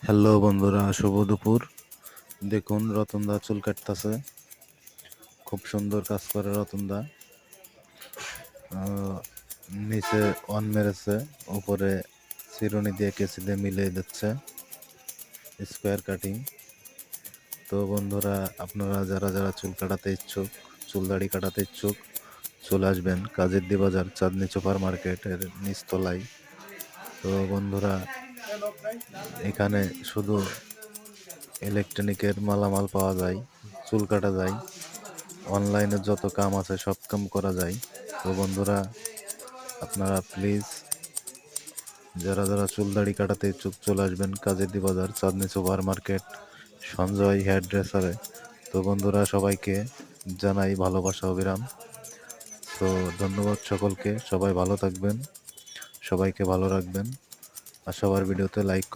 Hello বন্ধুরা, শুভ দুপুর। দেখুন রতনদা চুল কাটতেছে, খুব সুন্দর কাজ করে রতনদা। নিচে অন মেরেছে, উপরে চিরুনি দিয়ে কেচি দিয়ে মিলিয়ে দিচ্ছে, স্কোয়ার কাটিং। তো বন্ধুরা, আপনারা যারা যারা চুল কাটাতে ইচ্ছুক, চুল দাড়ি কাটাতে ইচ্ছুক, চলে আসবেন কাজেরদি বাজার চাঁদনি সুপার মার্কেটের নিচতলায়। তো বন্ধুরা, এখানে শুধু ইলেকট্রনিকের মালামাল পাওয়া যায়, চুল কাটা যায়, অনলাইনে যত কাম আছে সব কাম করা যায়। তো বন্ধুরা, আপনারা প্লিজ যারা যারা চুল দাড়ি কাটাতে ইচ্ছুক চলে আসবেন কাজেরদি বাজার চাঁদনি সুপার মার্কেট সঞ্জয় হেয়ার ড্রেসারে। তো বন্ধুরা, সবাইকে জানাই ভালোবাসা অবিরাম। তো ধন্যবাদ সকলকে, সবাই ভালো থাকবেন, সবাইকে ভালো রাখবেন, আর সবার ভিডিওতে লাইক